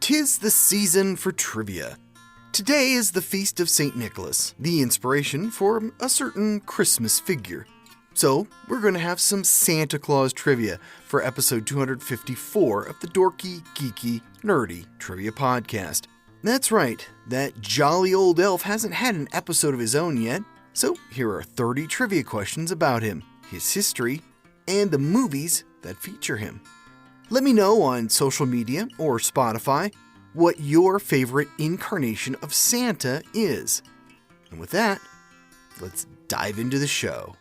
'Tis the season for trivia. Today is the feast of St. Nicholas, the inspiration for a certain Christmas figure. So, we're going to have some Santa Claus trivia for episode 254 of the Dorky, Geeky, Nerdy Trivia Podcast. That's right, that jolly old elf hasn't had an episode of his own yet, so here are 30 trivia questions about him, his history, and the movies that feature him. Let me know on social media or Spotify what your favorite incarnation of Santa is. And with that, let's dive into the show.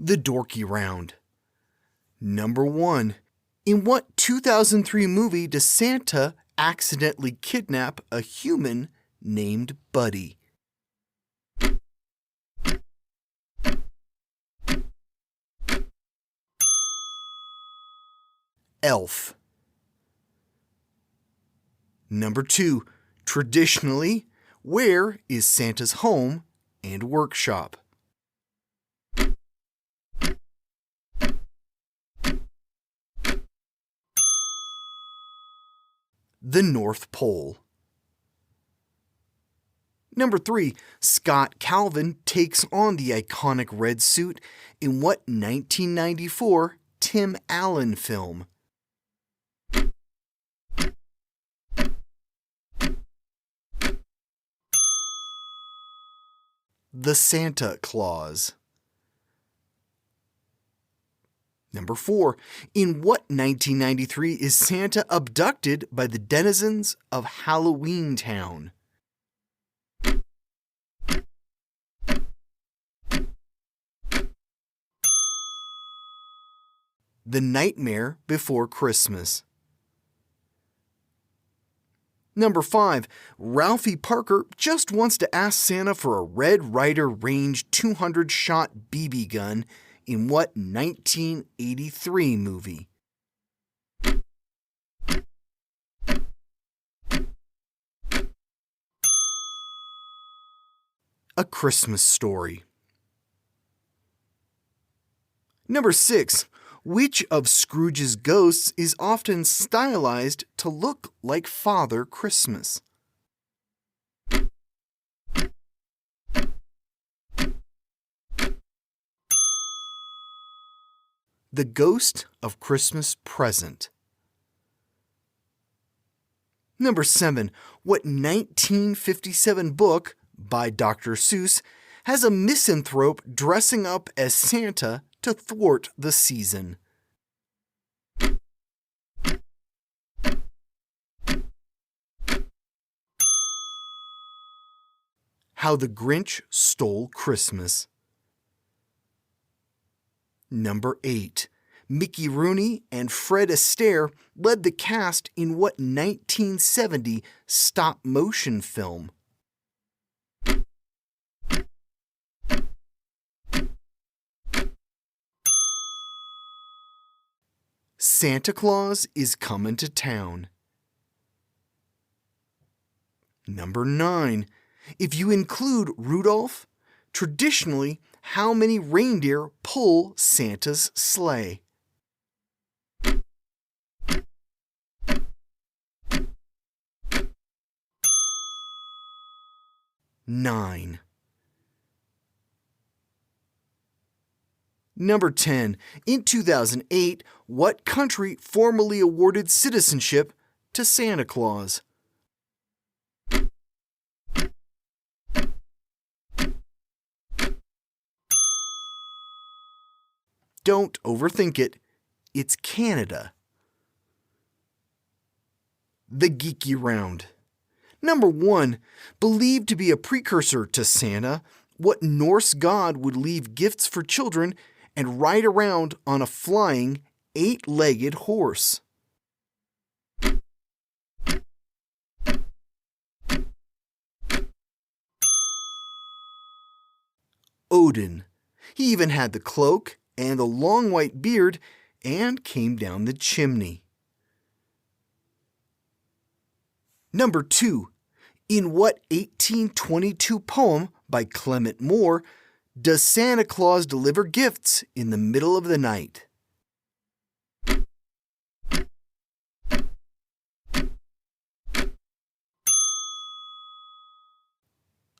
The Dorky Round. Number 1. In what 2003 movie does Santa accidentally kidnap a human named Buddy? Elf. Number 2. Traditionally, where is Santa's home and workshop? The North Pole. Number 3. Scott Calvin takes on the iconic red suit in what 1994 Tim Allen film? The Santa Claus. Number 4. In what 1993 is Santa abducted by the denizens of Halloween Town? The Nightmare Before Christmas. Number 5. Ralphie Parker just wants to ask Santa for a Red Ryder Range 200-shot BB gun in what 1983 movie? A Christmas Story. Number 6. Which of Scrooge's ghosts is often stylized to look like Father Christmas? The Ghost of Christmas Present. Number 7. What 1957 book by Dr. Seuss has a misanthrope dressing up as Santa to thwart the season? How the Grinch Stole Christmas. Number 8. Mickey Rooney and Fred Astaire led the cast in what 1970 stop-motion film? Santa Claus is Comin' to Town. Number 9. If you include Rudolph, traditionally, how many reindeer pull Santa's sleigh? 9. Number 10. In 2008, what country formally awarded citizenship to Santa Claus? Don't overthink it. It's Canada. The Geeky Round. Number 1. Believed to be a precursor to Santa, what Norse god would leave gifts for children and ride around on a flying, 8-legged horse? Odin. He even had the cloak and the long white beard and came down the chimney. Number 2. In what 1822 poem by Clement Moore does Santa Claus deliver gifts in the middle of the night?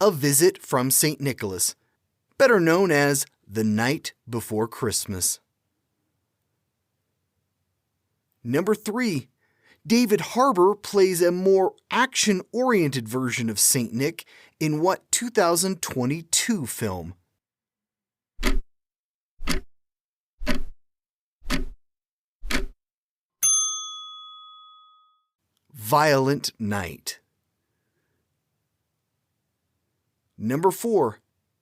A Visit from St. Nicholas, better known as The Night Before Christmas. Number 3. David Harbour plays a more action-oriented version of Saint Nick in what 2022 film? Violent Night. Number 4.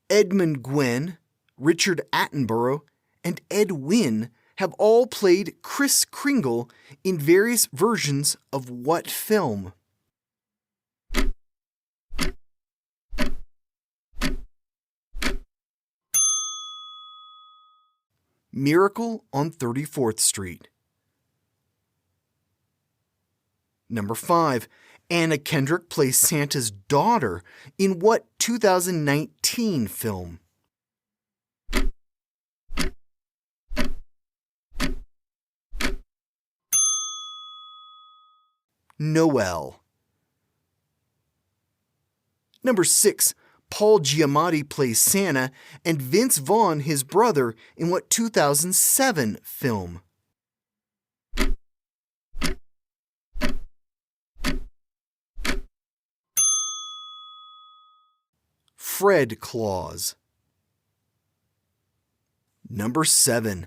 Edmund Gwenn, Richard Attenborough, and Ed Wynn have all played Kris Kringle in various versions of what film? Miracle on 34th Street. Number 5. Anna Kendrick plays Santa's daughter in what 2019 film? Noel. Number 6. Paul Giamatti plays Santa and Vince Vaughn his brother in what 2007 film? Fred Claus. Number 7.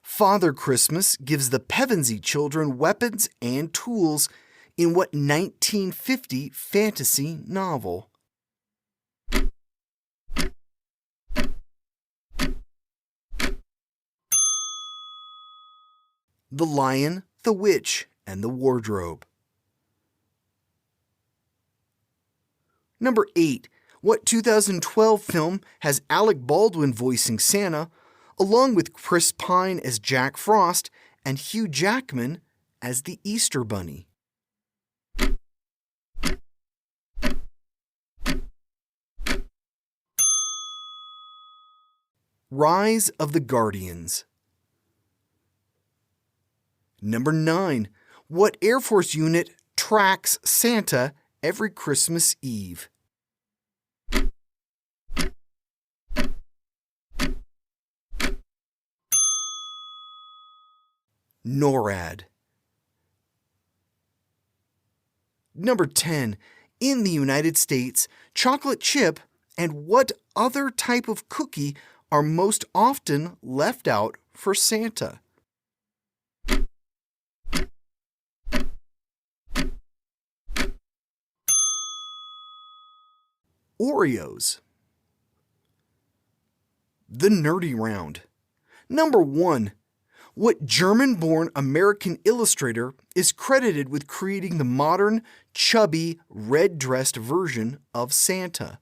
Father Christmas gives the Pevensey children weapons and tools in what 1950 fantasy novel? The Lion, the Witch, and the Wardrobe. Number 8. What 2012 film has Alec Baldwin voicing Santa, along with Chris Pine as Jack Frost and Hugh Jackman as the Easter Bunny? Rise of the Guardians. Number 9. What Air Force unit tracks Santa every Christmas Eve? NORAD. Number 10. In the United States, chocolate chip and what other type of cookie are most often left out for Santa? Oreos. The Nerdy Round. Number 1. What German-born American illustrator is credited with creating the modern, chubby, red-dressed version of Santa?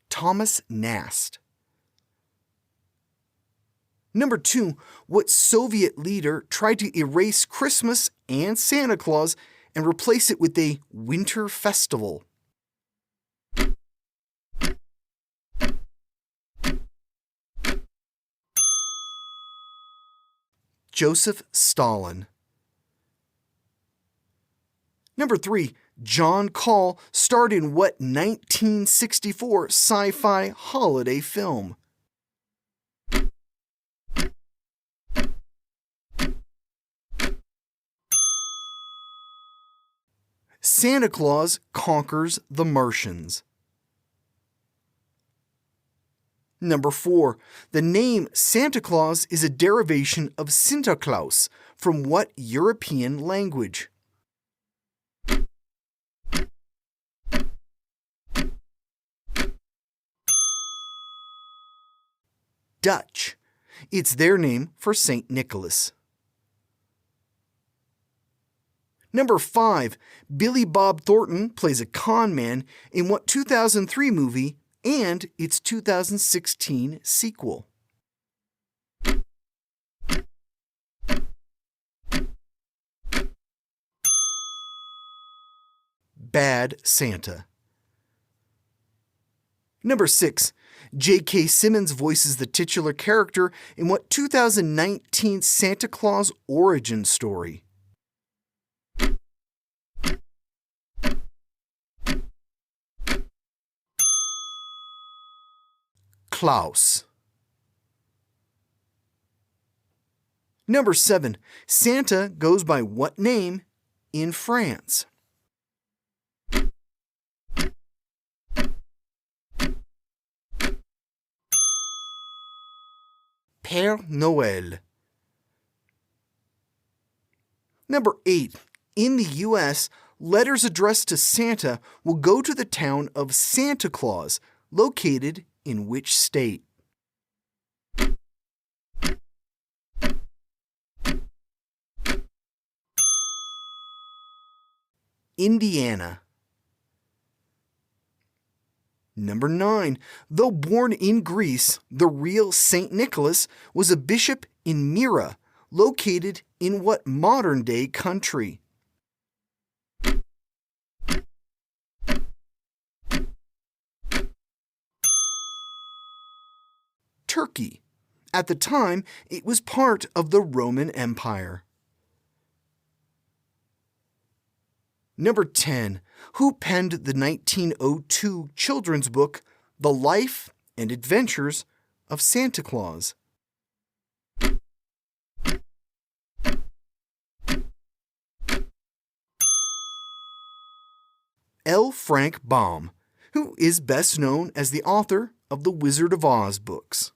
Thomas Nast. Number 2. What Soviet leader tried to erase Christmas and Santa Claus and replace it with a winter festival? Joseph Stalin. Number 3. John Call starred in what 1964 sci-fi holiday film? Santa Claus Conquers the Martians. Number 4. The name Santa Claus is a derivation of Santa Claus from what European language? Dutch. It's their name for St. Nicholas. Number 5. Billy Bob Thornton plays a con man in what 2003 movie and its 2016 sequel? Bad Santa. Number 6. J.K. Simmons voices the titular character in what 2019 Santa Claus origin story? Klaus. Number 7. Santa goes by what name in France? Père Noël. Number 8. In the U.S., letters addressed to Santa will go to the town of Santa Claus, located in which state? Indiana. Number 9. Though born in Greece, the real Saint Nicholas was a bishop in Myra, located in what modern-day country? Turkey. At the time, it was part of the Roman Empire. Number 10. Who penned the 1902 children's book, The Life and Adventures of Santa Claus? L. Frank Baum, who is best known as the author of the Wizard of Oz books.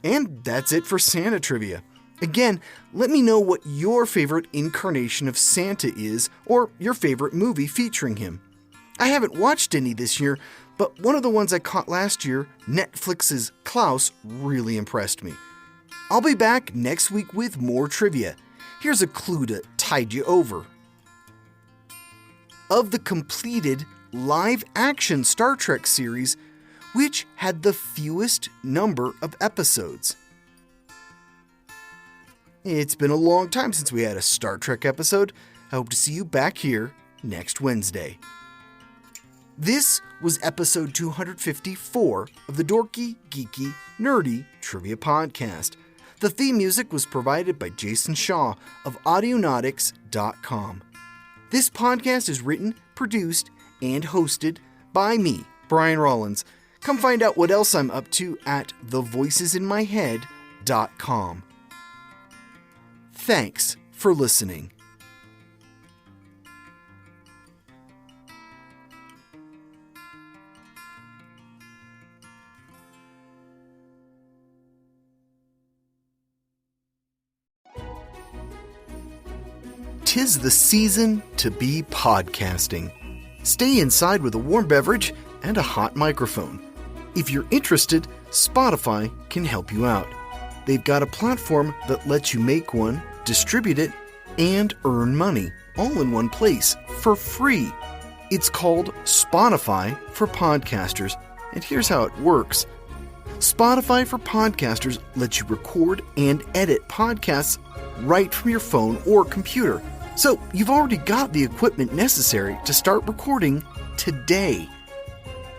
And that's it for Santa Trivia. Again, let me know what your favorite incarnation of Santa is, or your favorite movie featuring him. I haven't watched any this year, but one of the ones I caught last year, Netflix's Klaus, really impressed me. I'll be back next week with more trivia. Here's a clue to tide you over. Of the completed live-action Star Trek series, which had the fewest number of episodes? It's been a long time since we had a Star Trek episode. I hope to see you back here next Wednesday. This was episode 254 of the Dorky, Geeky, Nerdy Trivia Podcast. The theme music was provided by Jason Shaw of Audionautics.com. This podcast is written, produced, and hosted by me, Brian Rollins. Come find out what else I'm up to at thevoicesinmyhead.com. Thanks for listening. Tis the season to be podcasting. Stay inside with a warm beverage and a hot microphone. If you're interested, Spotify can help you out. They've got a platform that lets you make one, distribute it, and earn money all in one place for free. It's called Spotify for Podcasters, and here's how it works. Spotify for Podcasters lets you record and edit podcasts right from your phone or computer. So you've already got the equipment necessary to start recording today.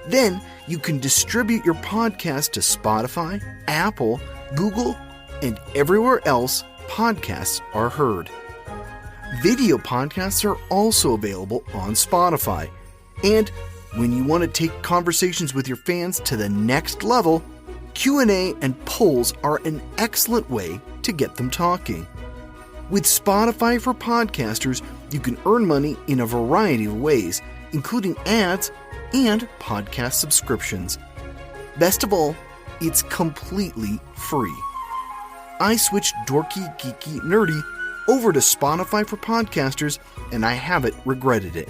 Then you can distribute your podcast to Spotify, Apple, Google, and everywhere else podcasts are heard. Video podcasts are also available on Spotify. And when you want to take conversations with your fans to the next level, Q&A and polls are an excellent way to get them talking. With Spotify for Podcasters, you can earn money in a variety of ways, including ads and podcast subscriptions. Best of all, it's completely free. I switched Dorky, Geeky, Nerdy over to Spotify for Podcasters, and I haven't regretted it.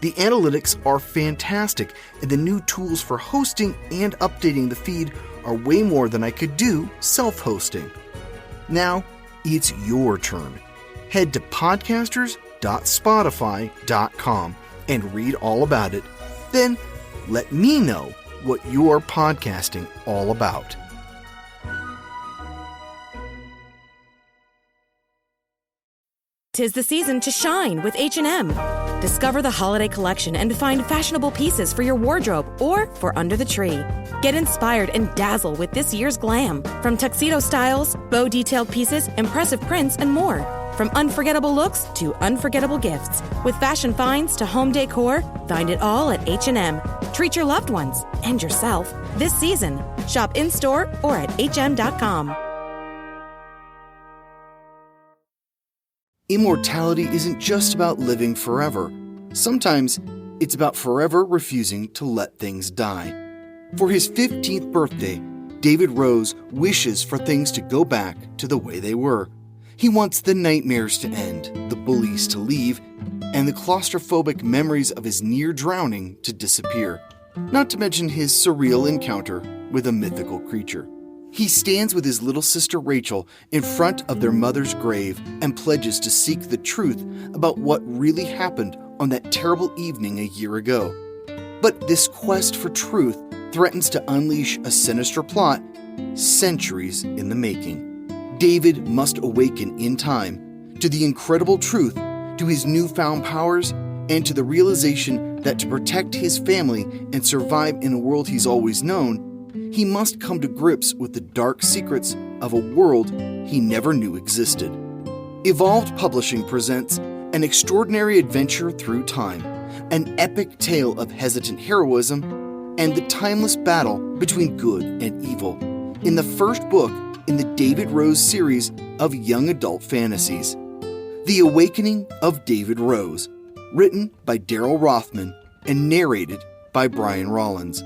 The analytics are fantastic, and the new tools for hosting and updating the feed are way more than I could do self-hosting. Now, it's your turn. Head to podcasters.spotify.com and read all about it. Then, let me know what you're podcasting all about. 'Tis the season to shine with H&M. Discover the holiday collection and find fashionable pieces for your wardrobe or for under the tree. Get inspired and dazzle with this year's glam. From tuxedo styles, bow detailed pieces, impressive prints, and more. From unforgettable looks to unforgettable gifts. With fashion finds to home decor, find it all at H&M. Treat your loved ones and yourself this season. Shop in-store or at hm.com. Immortality isn't just about living forever. Sometimes it's about forever refusing to let things die. For his 15th birthday, David Rose wishes for things to go back to the way they were. He wants the nightmares to end, the bullies to leave, and the claustrophobic memories of his near drowning to disappear. Not to mention his surreal encounter with a mythical creature. He stands with his little sister Rachel in front of their mother's grave and pledges to seek the truth about what really happened on that terrible evening a year ago. But this quest for truth threatens to unleash a sinister plot centuries in the making. David must awaken in time to the incredible truth, to his newfound powers, and to the realization that to protect his family and survive in a world he's always known, he must come to grips with the dark secrets of a world he never knew existed. Evolved Publishing presents An Extraordinary Adventure Through Time, an epic tale of hesitant heroism and the timeless battle between good and evil, in the first book in the David Rose series of young adult fantasies. The Awakening of David Rose, written by Daryl Rothman and narrated by Brian Rollins.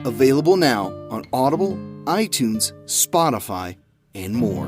Available now on Audible, iTunes, Spotify, and more.